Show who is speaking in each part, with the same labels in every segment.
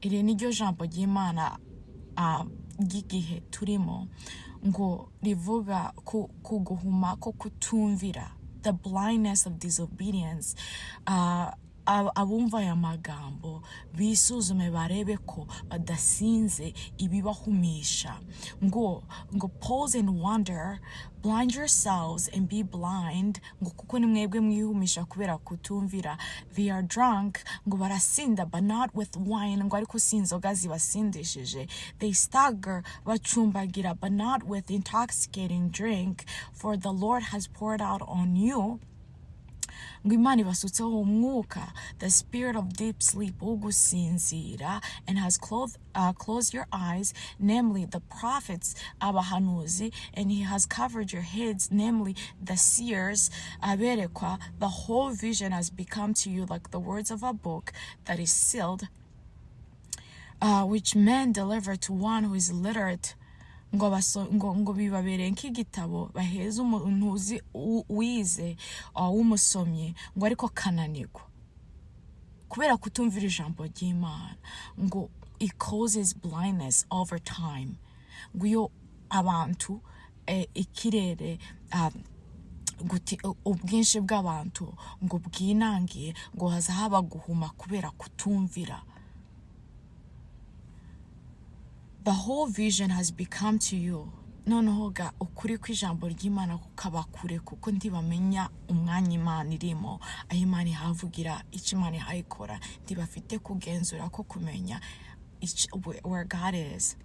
Speaker 1: iri ni ryo jambo ry'Imana ry'igihe turimo, ngo rivuga ku guhuma ko kutumvira, the blindness of disobedience. Abumva aya magambo bisuzume barebe ko badasinze ibibahumisha, ngo pause and wonder, blind yourselves and be blind, ngo kuko ni mwebwe mwihumisha kubera kutumvira. They are drunk, ngo barasinda, but not with wine, ngo ariko si inzoga zibasindishije. They stagger, bacumbagira, but not with intoxicating drink, for the Lord has poured out on you, ngo Imana ibasutseho umwuka, the spirit of deep sleep, wo gusinzira, and has closed your eyes, namely the prophets, abahanuzi, and he has covered your heads, namely the seers, aberekwa. The whole vision has become to you like the words of a book that is sealed, which men deliver to one who is literate, ngo bibabereye nk'igitabo baheza umuntu wize w'umusomyi, ngo ariko kananirwa kubera kutumvira ijambo ry'Imana, ngo it causes blindness over time. ngo iyo abantu ikirere ubwinshi bw'abantu ngo bwinangiye, ngo haza haba guhuma kubera kutumvira. The whole vision has become to you. Noneho ga ukuri kw'ijambo ry'Imana kukaba kure, kuko ntibamenya umwanya Imana irimo, aho Imana ihavugira, icyo Imana ihayikora, ntibafite kugenzura ko kumenya where God is,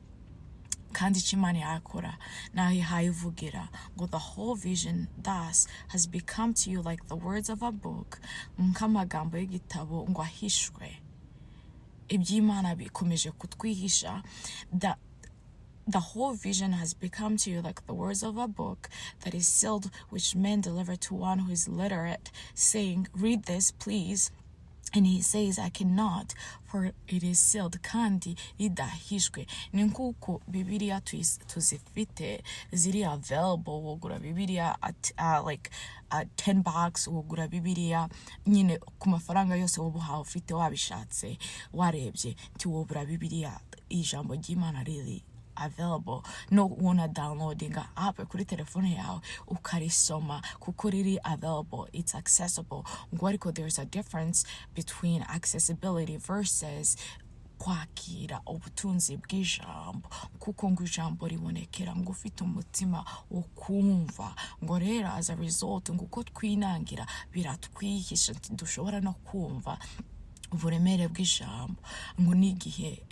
Speaker 1: kandi icyo Imana ihakora naho ihayivugira. Ngo the whole vision thus has become to you like the words of a book, nk'amagambo y'igitabo ngo ahishwe. Iby'Imana bikomeje kutwihisha. The whole vision has become to you like the words of a book that is sealed, which men deliver to one who is literate, saying, read this, please. And he says, I cannot, for it is sealed, kandi ridahishwe. Ni nkuko Bibiliya tuzifite ziri available, wogura Bibiliya at like $10, wogura Bibiliya nyine ku mafaranga yose wobuhawe ufite wabishatse warebye nti wobura Bibiliya ijambo ry'Imana really available, no wanna downloadinga app kuri telefone yawe ukarisoma kuko riri available, it's accessible. Ngo ariko there's a difference between accessibility versus kwakira ubutunzi bw'ijambo, kuko ngo ijambo ribonekera ngo ufite umutima wo kumva. Ngo rero as a result, ngo uko twinangira biratwihisha dushobora no kumva uburemere bw'ijambo. Ngo n'igihe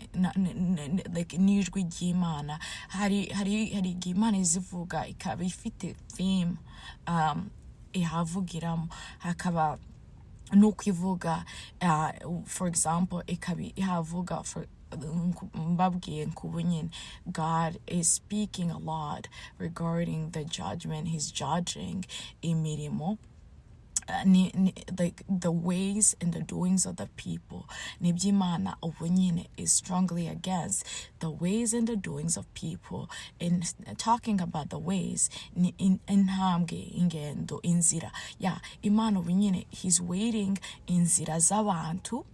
Speaker 1: like n'ijwi ry'Imana hari igihe Imana izivuga ikaba ifite theme ihavugiramo, hakaba n'ukwivuga for example ikaba ihavuga for mbabwiye nkubu nyine God is speaking a lot regarding the judgment. He's judging imirimo, like the ways and the doings of the people. Niby'Imana ubu nyine is strongly against the ways and the doings of people. And talking about the ways, intambwe, ingendo, inzira. Yeah, Imana ubu nyine he's waiting inzira z'abantu,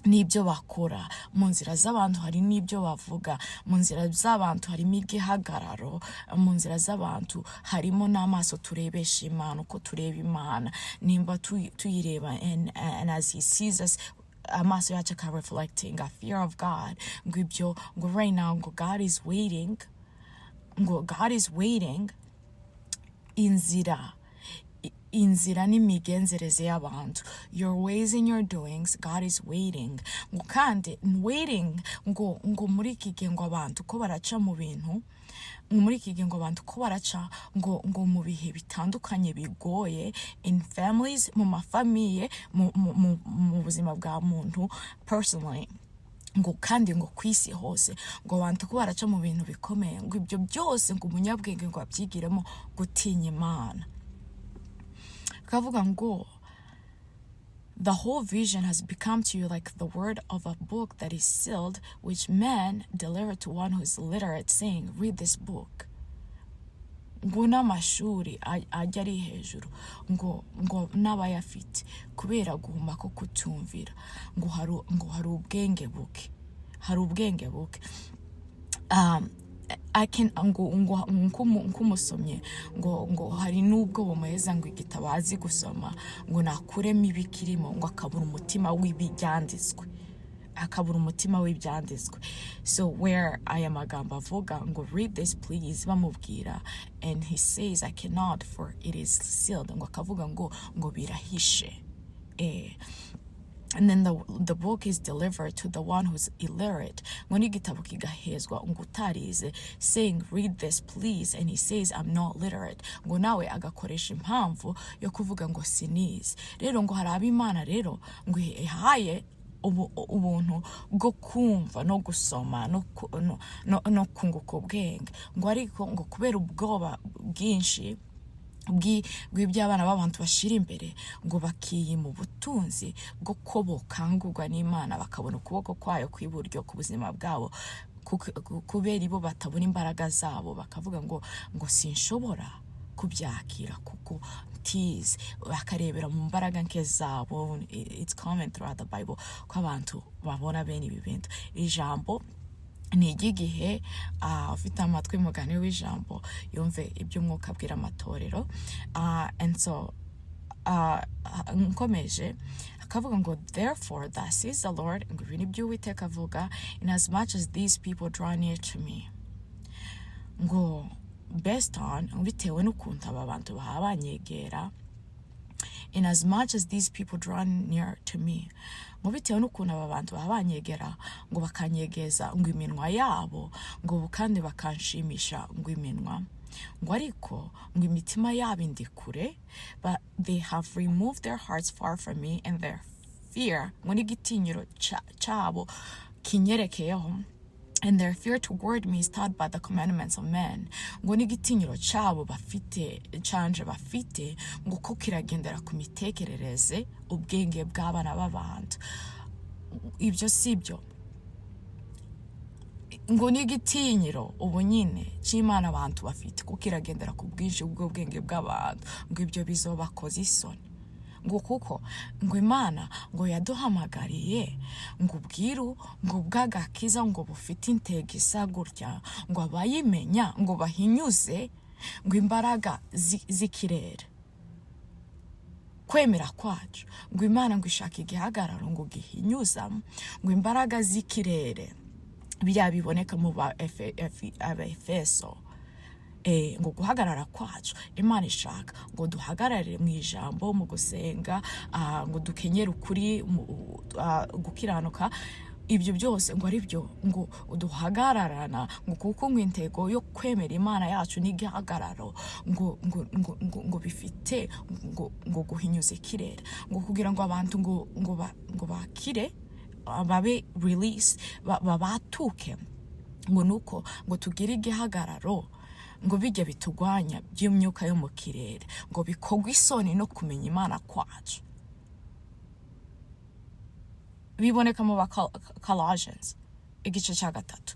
Speaker 1: n'ibyo bakora. Mu nzira z'abantu hari n'ibyo bavuga, mu nzira z'abantu harimo igihagararo, mu nzira z'abantu harimo n'amaso turebesha Imana, uko tureba Imana nimba tuyireba, and as he sees us amaso yacu akaba reflecting a fear of God. Ngo ibyo ngo right now ngo God is waiting inzira n'imigenzereze y'abantu, your ways and your doings. God is waiting. Ngo kandi waiting ngo muri iki gihe ngo abantu ko baraca mu bintu, muri iki gihe ngo abantu ko baraca ngo mu bihe bitandukanye bigoye, in families, mu mafamiye, mu buzima bwa muntu personally, ngo kandi ngo kwisi hose ngo abantu ko baraca mu bintu bikomeye. Ngo ibyo byose ngo umunyabwenge ngo abyigiremo gutinya Imana. Kavuga ngo the whole vision has become to you like the word of a book that is sealed, which men deliver to one who is literate, saying, read this book. ngo n'amashuri ajya ari hejuru ngo n'abayafite kubera guhuma ko kutumvira ngo hari ubwenge buke nk'umusomye ngo hari n'ubwo bumuheza ngo igitabo azi gusoma ngo nakuremo ibikirimo ngo akabura umutima w'ibyanditswe. So where aya magambo avuga ngo read this please bamubwira, and he says I cannot for it is sealed, ngo akavuga ngo birahishe. And then the book is delivered to the one who's illiterate. Ngo n'igitabo kigahezwa ngo utarize, saying read this please, and he says I'm not literate. Ngo nawe agakoresha impamvu yo kuvuga ngo sinize. Rero ngo hari ab'Imana rero ngo ihaye ubuntu bwo kumva no gusoma no kunguka ubwenge, ngo ariko ngo kubera ubwoba bwinshi bw'iby'abana b'abantu bashira imbere ngo bakiyima ubutunzi bwo ko bokangurwa n'Imana bakabona ukuboko kwayo kw'iburyo ku buzima bwabo, kubera ibo batabona imbaraga zabo bakavuga ngo sinshobora kubyakira kuko tize, bakarebera mu mbaraga nke zabo. It's common throughout the Bible ko abantu babona bene ibi bintu. Ijambo ni igihe ufite amatwi mugane w'ijambo yumve iby'umwuka abwira amatorero. And so nkomeje akavuga ngo therefore thus says the Lord, ngo ibi nibyo Uwiteka avuga, inasmuch as these people draw near to me, ngo based on bitewe n'ukuntu aba bantu banyegera, in as much as these people draw near to me, ngo bitewe n'ukuntu aba bantu banyegera ngo bakanyegeza ngo iminwa yabo ngo kandi bakanshimisha ngo iminwa, ngo ariko ngo imitima yabo indi kure, but they have removed their hearts far from me, and their fear, ngo n'igitinyiro cyabo kinyerekeyeho, and their fear toward me is taught by the commandments of men. Ngo n'igitinyiro cyabo bafite ngo ko kiragendera ku mitekerereze ubwenge bw'abana b'abantu. Ibyo sibyo, ngo n'igitinyiro ubu nyine cy'Imana abantu bafite ko kiragendera ku bwinshi bw'ubwenge bw'abantu, ngo ibyo bizobakoza isoni. Ngo kuko ngo Imana ngo yaduhamagariye ngo ubwiru ngo bw'agakiza ngo bufite intego isa gutya, ngo abayimenya ngo bahinyuze ngo imbaraga z'ikirere. Kwemera kwacu ngo Imana ngo ishaka igihagararo ngo gihinyuza ngo imbaraga z'ikirere bya biboneka mu Efeso. Ngo guhagarara kwacu Imana ishaka ngo duhagarare mu ijambo, mu gusenga, ngo dukenyere ukuri, gukiranuka. Ibyo byose ngo ari byo ngo duhagararana, ngo kuko ngo intego yo kwemera Imana yacu n'igihagararo ngo bifite ngo guhinyuza ikirere, ngo kugira ngo abantu ngo bakire, babe release, babatuke, ngo nuko ngo tugire igihagararo, ngo bijya bitugwanya by'imyuka yo mu kirere, ngo bikogwa isoni no kumenya Imana kwacu. Biboneka mu Colossians igice cya 3.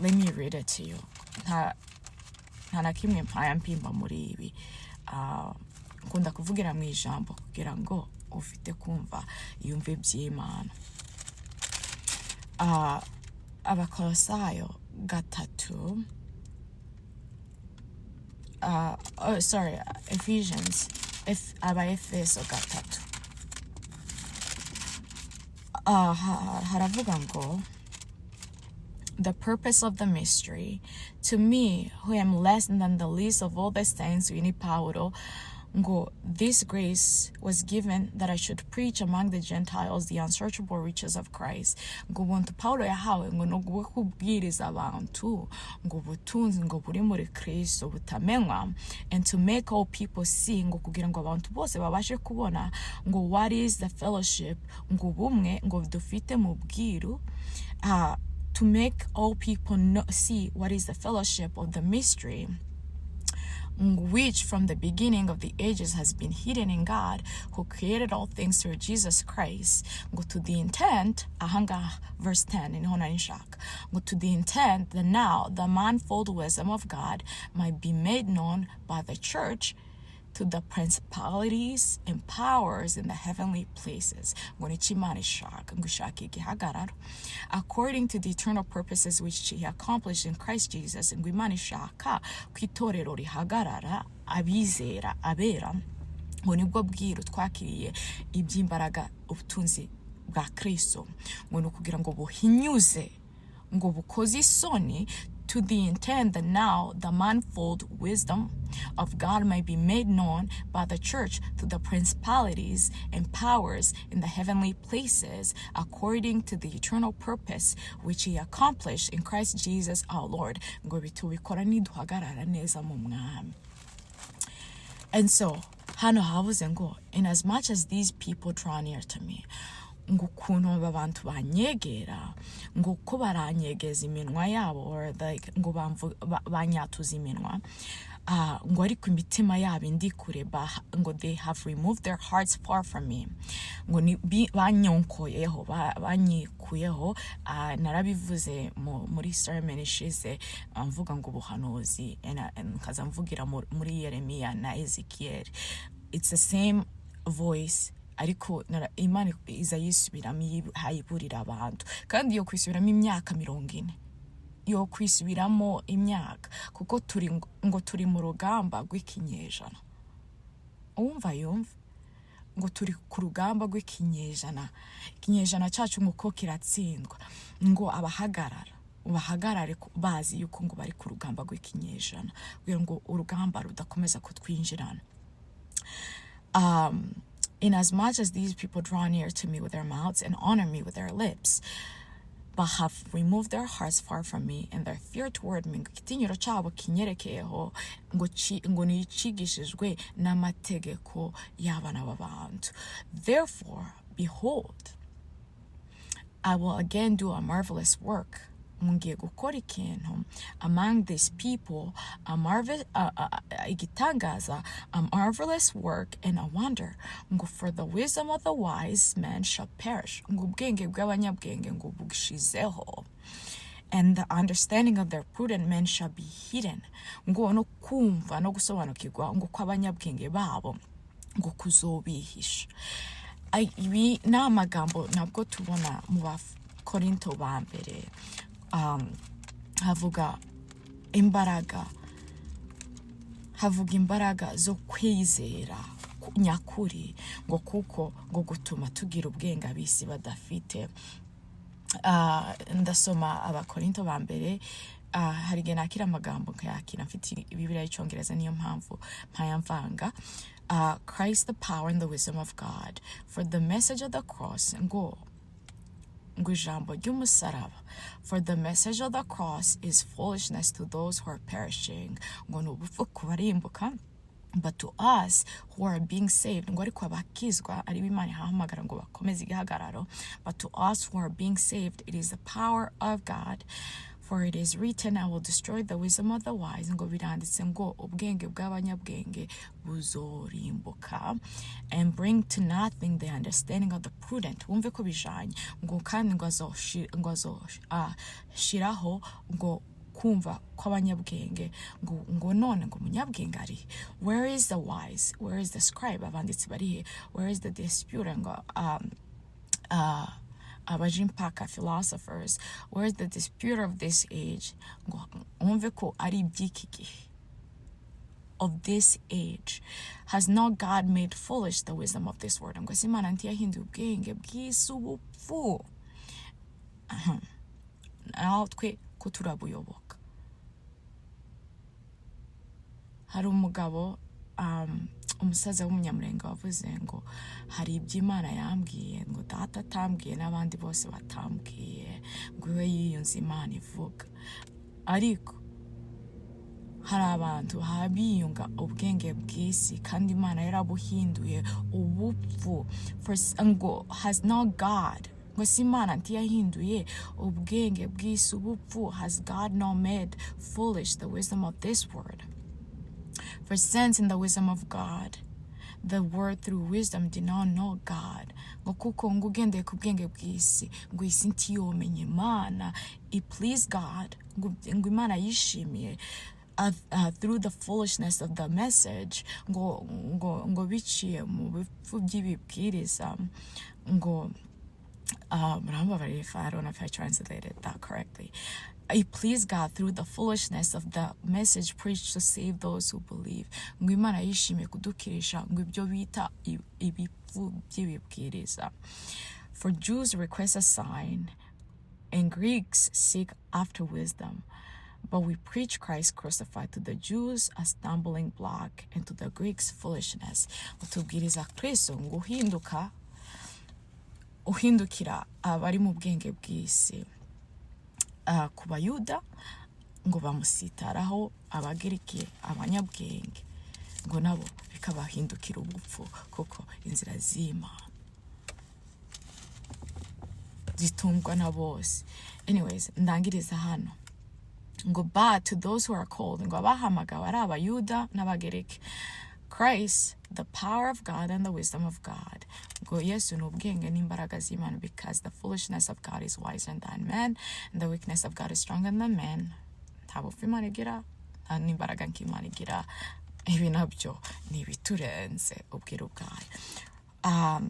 Speaker 1: Let me read it to you. nta na kimwe mpimba muri ibi. Nkunda kuvugira mu ijambo kugira ngo ufite kumva yumve by'Imana. Abakolosayo 3, Ephesians, Efeso 3. Haravuga ngo the purpose of the mystery, to me who am less than the least of all the saints wini Paulo, ngo this grace was given that I should preach among the Gentiles the unsearchable riches of Christ. Ngo buntu Paulo yahawe ngo no kubwiriza abantu ngo butunzi ngo buri muri Kristo butamenwa, and to make all people see, ngo kugira ngo abantu bose babashe kubona ngo what is the fellowship, ngo bumwe ngo dufite mu bwiru, to make all people see what is the fellowship of the mystery, which from the beginning of the ages has been hidden in God, who created all things through Jesus Christ. Ngo to the intent, ahanga verse 10 in Hona Nishak. Ngo to the intent that now the manifold wisdom of God might be made known by the church to the principalities and powers in the heavenly places. According to the eternal purposes which he accomplished in Christ Jesus. And abizera abera ngo nibwo bwiru twakiriye iby'imbaraga ubutunzi bwa Kristo ngo nukugira ngo buhinyuze ngo bukoze isoni, to the intent that now the manifold wisdom of God may be made known by the church to the principalities and powers in the heavenly places, according to the eternal purpose which he accomplished in Christ Jesus our Lord. Ngo bitubikora niduhagarara neza mu mwami. And so, hano havuze ngo, in as much as these people draw near to me, ngo ukuntu abantu banyegera, ngo ko baranyegeza iminwa yabo, or like ngo banyatuza iminwa, ngo ariko imitima yabo indi kure, ngo they have removed their hearts far from me, ngo banyonkoyeho, banyikuyeho. Narabivuze muri sermon ishize mvuga ngo ubuhanuzi, nkaza mvugira muri Yeremiya na Ezekiel. It's the same voice, ariko Imana iza yisubiramo hayiburira abantu, kandi yo kwisubiramo imyaka 40, yo kwisubiramo imyaka, kuko turi mu rugamba rw'ikinyejana. Yumva ngo turi ku rugamba rw'ikinyejana, ikinyejana cyacu ngo kiratsindwa, ngo bahagarare bazi yuko ngo bari ku rugamba rw'ikinyejana, kugira ngo urugamba rudakomeza kutwinjirana. In as much as these people draw near to me with their mouths and honor me with their lips, but have removed their hearts far from me, and their fear toward me, igitinyiro cyabo kinyerekeyeho ngo nicigishijwe n'amategeko y'abana b'abantu. Therefore, behold, I will again do a marvelous work. Ngiye gukora ikintu among these people, igitangaza, a marvelous work and a wonder. Ngo for the wisdom of the wise men shall perish. Ngo ubwenge bw'abanyabwenge ngo bugishizeho. And the understanding of their prudent men shall be hidden. Ngo no kumva no gusobanukirwa ngo kw'abanyabwenge babo ngo kuzobihisha. Ibi ni amagambo nabwo tubona mu Bakorinto ba mbere. Havuga imbaraga zo kwizera nyakuri, ngo kuko ngo gutuma tugira ubwenge abisi badafite. Ndasoma Abakorinto ba mbere, hari igihe nakira amagambo nkayakira mfite Bibiliya y'Icyongereza, niyo mpamvu mpayamvanga. Christ the power and the wisdom of God, for the message of the cross, ngo ijambo ry'umusaraba, for the message of the cross is foolishness to those who are perishing, ngo n'ubupfu kubarimbuka, but to us who are being saved, ngo ariko abakizwa ari b'Imana ihamagara ngo bakomeze igihagararo, but to us who are being saved it is the power of God. For it is written, I will destroy the wisdom of the wise, ngo biranditse ngo ubwenge bw'abanyabwenge buzorimbuka, and bring to nothing the understanding of the prudent. Wumve ko bijanye, ngo kandi ngo azoshiraho ngo kumva kw'abanyabwenge, ngo none ngo umunyabwenge ari. Where is the wise? Where is the scribe? Abanditsi bari. Where is the disputer? Ngo abajimpaka philosophers. Where is the disputer of this age? Ngo umve ko ari by'iki gihe, of this age. Has not God made foolish the wisdom of this world? Ngo Imana ntiyahinduye ubwenge bw'isubupfu aho twe ko turabuyoboka. Hari umugabo umusaza w'umunyamurenge wavuze ngo hari iby'Imana yambwiye ngo data atambwiye n'abandi bose batambwiye, ngo we yiyunze Imana ivuga. Ariko hari abantu habiyunga ubwenge bw'isi kandi Imana yarabuhinduye ubupfu. Ngo has not God, ngo si Imana ntiyahinduye ubwenge bw'isi ubupfu. Has God not made foolish the wisdom of this world? For since in the wisdom of God, the word through wisdom did not know God, ngo kuko ngo ugendeye ku bwenge bw'isi ngo isi ntiyomenye Imana, it pleased God, ngo Imana yishimiye through the foolishness of the message, ngo biciye mu bifu by'ibibwiriza, ngo I don't know if I translated that correctly. It pleased God through the foolishness of the message preached to save those who believe. Ngo Imana yishimiye kudukirisha ngo ibyo bita ibifu by'ibibwiriza. For Jews request a sign, and Greeks seek after wisdom. But we preach Christ crucified, to the Jews a stumbling block, and to the Greeks foolishness. Utubwiriza Kristo ngo uhindukira abari mu bwenge bw'isi, ku bayuda ngo bamusitaraho, abagiriki abanyabwenge ngo nabo bikabahindukira ubupfu, kuko inzira z'Imana zitungwa na bose. Anyways, ndangiriza hano ngo but to those who are called, ngo abahamagawe ari abayuda n'abagereki, Christ, the power of God and the wisdom of God. Ngo Yesu ni ubwenge n'imbaraga z'Imana, because the foolishness of God is wiser than man, and the weakness of God is stronger than man. Nta bupfu Imana igira, nta n'imbaraga nk'Imana igira. Ibi nabyo ni ibiturenze ubwiru bwayo.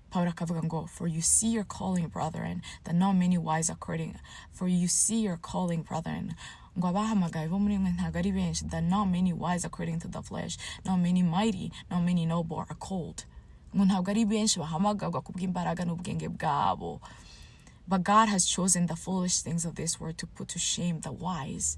Speaker 1: Paul akavuga ngo, for you see your calling, brethren, that not many wise according, for you see your calling, brethren, ngo abahamagaye bo muri mwe ntabwo ari benshi, that not many wise according to the flesh, not many mighty, not many noble are called. Ngo ntabwo ari benshi bahamagarwa kubw'imbaraga n'ubwenge bwabo. But God has chosen the foolish things of this world to put to shame the wise.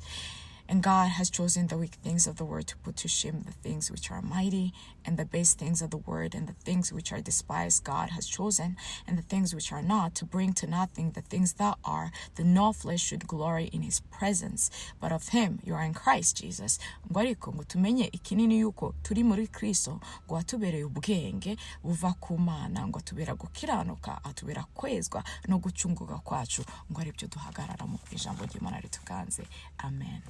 Speaker 1: And God has chosen the weak things of the world to put to shame the things which are mighty, and the base things of the word, and the things which are despised God has chosen, and the things which are not, to bring to nothing the things that are, that no flesh should glory in his presence. But of him you are in Christ Jesus. Ngo ariko ngo tumenye ikinini yuko turi muri Kristo, ngo atubereye ubwenge buva ku Mana, ngo atubera gukiranuka, atubera kwezwa no gucunguka kwacu, ngo aribyo duhagarara mu ijambo ry'Imana rituganze. Amen.